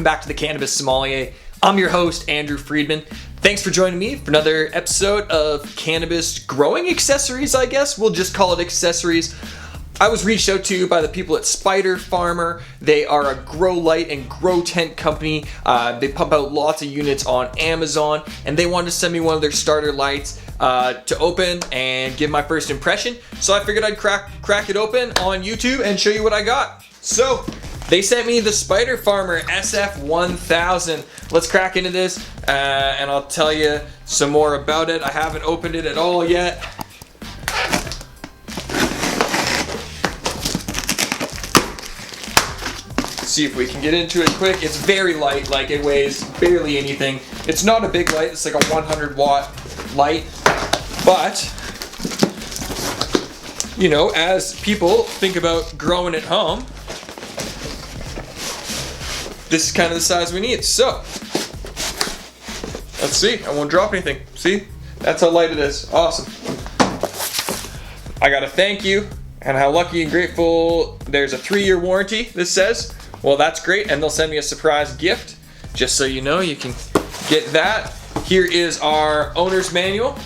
back to the Cannabis Sommelier. I'm your host, Andrew Friedman. Thanks for joining me for another episode of cannabis growing accessories, I guess. We'll just call it accessories. I was reached out to by the people at Spider Farmer. They are a grow light and grow tent company. They pump out lots of units on Amazon, and they wanted to send me one of their starter lights to open and give my first impression. So I figured I'd crack it open on YouTube and show you what I got. So they sent me the Spider Farmer SF1000. Let's crack into this and I'll tell you some more about it. I haven't opened it at all yet. See if we can get into it quick. It's very light, like it weighs barely anything. It's not a big light, it's like a 100 watt light, but you know, as people think about growing at home, this is kind of the size we need. So let's see, I won't drop anything. See, that's how light it is. Awesome. I gotta thank you and how lucky and grateful. There's a 3-year warranty, this says. Well, that's great, and they'll send me a surprise gift, just so you know, you can get that. Here is our owner's manual,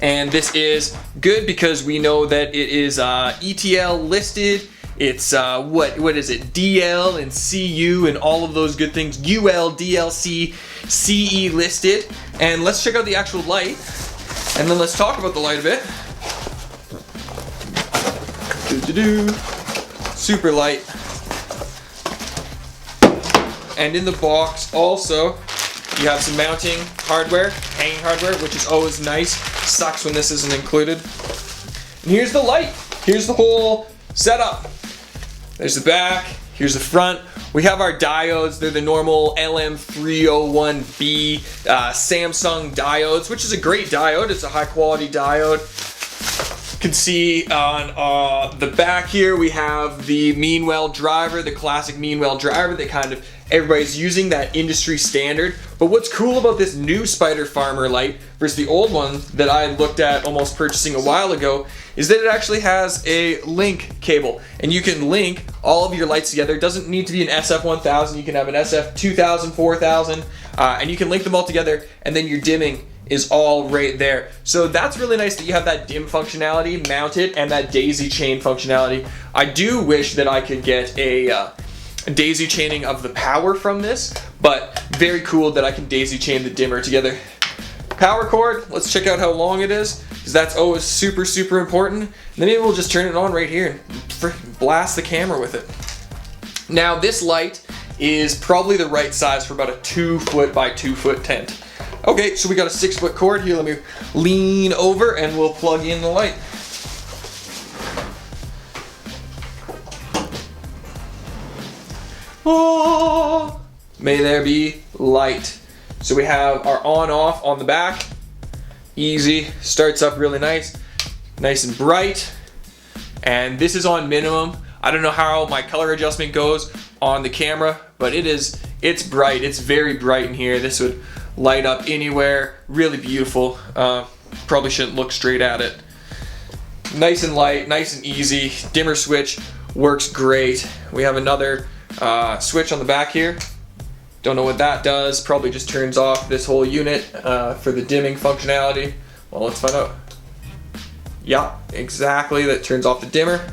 and this is good because we know that it is ETL listed. It's what is it? DL and CU and all of those good things. UL, DLC, CE listed. And let's check out the actual light, and then let's talk about the light a bit. Super light. And in the box also, you have some mounting hardware, hanging hardware, which is always nice. Sucks when this isn't included. And here's the light. Here's the whole setup. There's the back, here's the front. We have our diodes. They're the normal LM301B Samsung diodes, which is a great diode. It's a high quality diode. You can see on the back here, we have the Meanwell driver, the classic Meanwell driver that kind of everybody's using, that industry standard. But what's cool about this new Spider Farmer light versus the old one that I looked at almost purchasing a while ago is that it actually has a link cable, and you can link all of your lights together. It doesn't need to be an SF1000, you can have an SF2000, 4000, and you can link them all together, and then your dimming is all right there. So that's really nice that you have that dim functionality mounted and that daisy chain functionality. I do wish that I could get a daisy chaining of the power from this, but very cool that I can daisy chain the dimmer together. Power cord, let's check out how long it is, because that's always super, super important. And then maybe we'll just turn it on right here and freaking blast the camera with it. Now this light is probably the right size for about a 2 foot by 2 foot tent. Okay, so we got a 6 foot cord here. Let me lean over and we'll plug in the light. Oh, may there be light. So we have our on off on the back. Easy, starts up really nice and bright. And this is on minimum. I don't know how my color adjustment goes on the camera, but it's bright. It's very bright in here. This would light up anywhere. Really beautiful. Probably shouldn't look straight at it. Nice and light, nice and easy. Dimmer switch works great. We have another switch on the back here. Don't know what that does. Probably just turns off this whole unit for the dimming functionality. Well, let's find out. Yeah, exactly. That turns off the dimmer.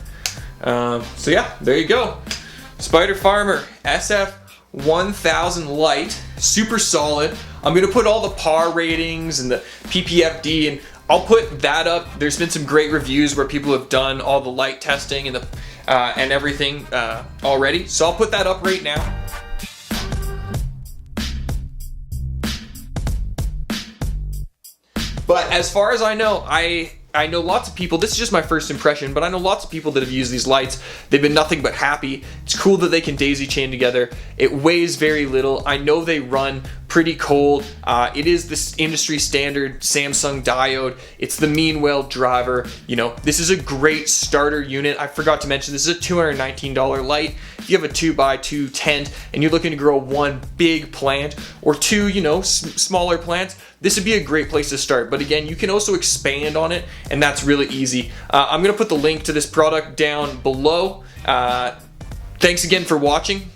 So yeah, there you go. Spider Farmer SF1000 light. Super solid. I'm going to put all the PAR ratings and the PPFD, and I'll put that up. There's been some great reviews where people have done all the light testing and and everything already. So I'll put that up right now. But as far as I know, I know lots of people, this is just my first impression, but I know lots of people that have used these lights. They've been nothing but happy. It's cool that they can daisy chain together. It weighs very little. I know they run pretty cold. It is this industry standard Samsung diode. It's the Meanwell driver. You know, this is a great starter unit. I forgot to mention, this is a $219 light. If you have a 2x2 tent and you're looking to grow one big plant or two, you know, smaller plants, this would be a great place to start. But again, you can also expand on it, and that's really easy. I'm gonna put the link to this product down below. Thanks again for watching.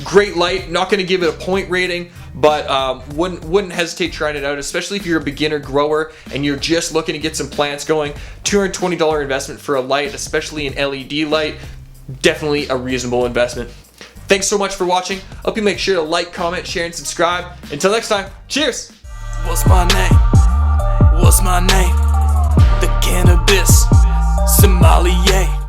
Great light. Not going to give it a point rating, but wouldn't hesitate trying it out, especially if you're a beginner grower and you're just looking to get some plants going. $220 investment for a light, especially an LED light. Definitely a reasonable investment. Thanks so much for watching. Hope you make sure to like, comment, share, and subscribe. Until next time, cheers! What's my name? What's my name? The Cannabis Sommelier.